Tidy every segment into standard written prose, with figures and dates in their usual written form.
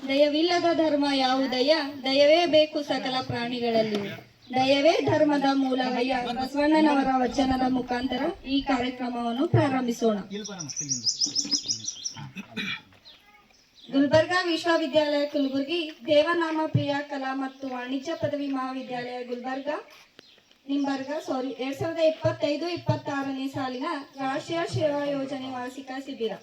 ದಯವಿಲ್ಲದ ಧರ್ಮ ಯಾವುದಯ್ಯ, ದಯವೇ ಬೇಕು ಸಕಲ ಪ್ರಾಣಿಗಳಲ್ಲಿ. ದಯವೇ ಧರ್ಮದ ಮೂಲವಯ್ಯ. ಬಸವಣ್ಣನವರ ವಚನದ ಮುಖಾಂತರ ಈ ಕಾರ್ಯಕ್ರಮವನ್ನು ಪ್ರಾರಂಭಿಸೋಣ. ಗುಲ್ಬರ್ಗಾ ವಿಶ್ವವಿದ್ಯಾಲಯ ಕಲಬುರಗಿ, ದೇವನಾಮ ಪ್ರಿಯ ಕಲಾ ಮತ್ತು ವಾಣಿಜ್ಯ ಪದವಿ ಮಹಾವಿದ್ಯಾಲಯ ಗುಲ್ಬರ್ಗಾ ನಿಂಬರ್ಗ 2025-26ನೇ ಸಾಲಿನ ರಾಷ್ಟ್ರೀಯ ಸೇವಾ ಯೋಜನೆ ವಾರ್ಷಿಕ ಶಿಬಿರ.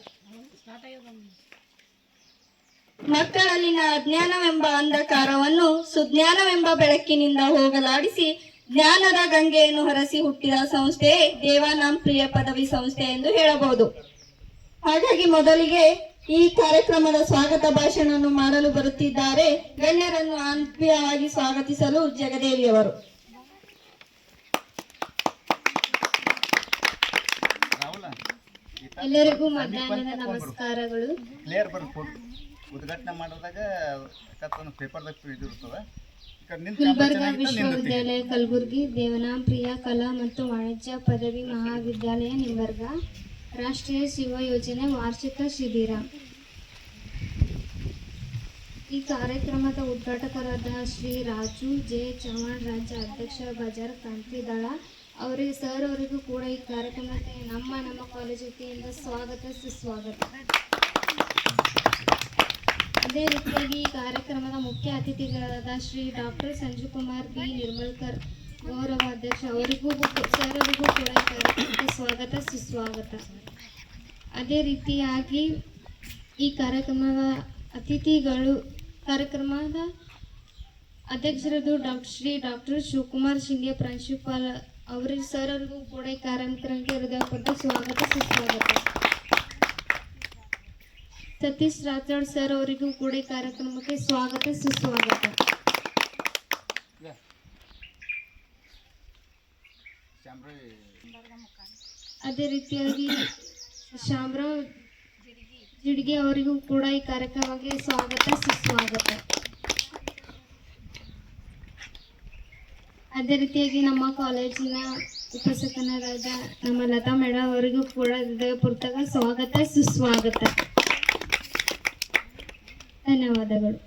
ಮಕ್ಕಳಲ್ಲಿನ ಅಜ್ಞಾನವೆಂಬ ಅಂಧಕಾರವನ್ನು ಸುಜ್ಞಾನವೆಂಬ ಬೆಳಕಿನಿಂದ ಹೋಗಲಾಡಿಸಿ ಜ್ಞಾನದ ಗಂಗೆಯನ್ನು ಹರಸಿ ಹುಟ್ಟಿದ ಸಂಸ್ಥೆ ದೇವಾನಾಂ ಪ್ರಿಯ ಪದವಿ ಸಂಸ್ಥೆ ಎಂದು ಹೇಳಬಹುದು. ಹಾಗಾಗಿ ಮೊದಲಿಗೆ ಈ ಕಾರ್ಯಕ್ರಮದ ಸ್ವಾಗತ ಭಾಷಣವನ್ನು ಮಾಡಲು ಬರುತ್ತಿದ್ದಾರೆ ಗಣ್ಯರನ್ನು ಆತ್ಮೀಯವಾಗಿ ಸ್ವಾಗತಿಸಲು ಜಗದೇವಿಯವರು. ಎಲ್ಲರಿಗೂ ಮಧ್ಯಾಹ್ನದ ನಮಸ್ಕಾರಗಳು. ಉದ್ಘಾಟನೆ ಮಾಡಿದಾಗ ಪೇಪರ್ದಾಗ ಇದಿರ್ತದೆ. ಗುಲ್ಬರ್ಗಾ ವಿಶ್ವವಿದ್ಯಾಲಯ ಕಲಬುರಗಿ, ದೇವನಾಂ ಪ್ರಿಯ ಕಲಾ ಮತ್ತು ವಾಣಿಜ್ಯ ಪದವಿ ಮಹಾವಿದ್ಯಾಲಯ ನಿಂಬರ್ಗ ರಾಷ್ಟ್ರೀಯ ಸೇವಾ ಯೋಜನೆ ವಾರ್ಷಿಕ ಶಿಬಿರ. ಈ ಕಾರ್ಯಕ್ರಮದ ಉದ್ಘಾಟಕರಾದ ಶ್ರೀ ರಾಜು ಜೆ ಚವ್ಹಾಣ್, ರಾಜ್ಯ ಅಧ್ಯಕ್ಷ ಬಜಾರ್ ಕ್ರಾಂತಿ ದಳ ಅವರಿಗೆ ಸರ್ ಅವರಿಗೂ ಕೂಡ ಈ ಕಾರ್ಯಕ್ರಮಕ್ಕೆ ನಮ್ಮ ಕಾಲೇಜ್ ವತಿಯಿಂದ ಸ್ವಾಗತ ಸುಸ್ವಾಗತ. ಅದೇ ರೀತಿಯಾಗಿ ಈ ಕಾರ್ಯಕ್ರಮದ ಮುಖ್ಯ ಅತಿಥಿಗಳಾದ ಶ್ರೀ ಡಾಕ್ಟರ್ ಸಂಜೀವ್ ಕುಮಾರ್ ಬಿ ನಿರ್ಮಲ್ಕರ್, ಗೌರವ ಅಧ್ಯಕ್ಷ, ಅವರಿಗೂ ಸರ್ ಅವರಿಗೂ ಕೂಡ ಈ ಕಾರ್ಯಕ್ರಮಕ್ಕೆ ಸ್ವಾಗತ ಸುಸ್ವಾಗತ. ಅದೇ ರೀತಿಯಾಗಿ ಈ ಕಾರ್ಯಕ್ರಮದ ಅತಿಥಿಗಳು, ಕಾರ್ಯಕ್ರಮದ ಅಧ್ಯಕ್ಷರದು ಶ್ರೀ ಡಾಕ್ಟರ್ ಶಿವಕುಮಾರ್ ಶಿಂದೆ, ಪ್ರಾಂಶುಪಾಲ, ಅವರಿಗೆ ಸರ್ ಅವರಿಗೂ ಕೂಡ ಈ ಕಾರ್ಯಕ್ರಮಕ್ಕೆ ಹೃದಯಪೂರ್ವಕ ಸ್ವಾಗತ ಸುಸ್ವಾಗತ. ಸತೀಶ್ ರಾಥೋಡ್ ಸರ್ ಅವರಿಗೂ ಕೂಡ ಈ ಕಾರ್ಯಕ್ರಮಕ್ಕೆ ಸ್ವಾಗತ ಸುಸ್ವಾಗತ. ಅದೇ ರೀತಿಯಾಗಿ ಶಾಮರಾವ್ ಜಿಡ್ಗೆ ಅವರಿಗೂ ಕೂಡ ಈ ಕಾರ್ಯಕ್ರಮಕ್ಕೆ ಸ್ವಾಗತ ಸುಸ್ವಾಗತ. ಅದೇ ರೀತಿಯಾಗಿ ನಮ್ಮ ಕಾಲೇಜಿನ ಉಪನ್ಯಾಸಕರಾದ ನಮ್ಮ ಲತಾ ಮೇಡಮ್ ಅವರಿಗೂ ಕೂಡ ಹೃದಯಪೂರ್ವಕ ಸ್ವಾಗತ ಸುಸ್ವಾಗತ. ಧನ್ಯವಾದಗಳು.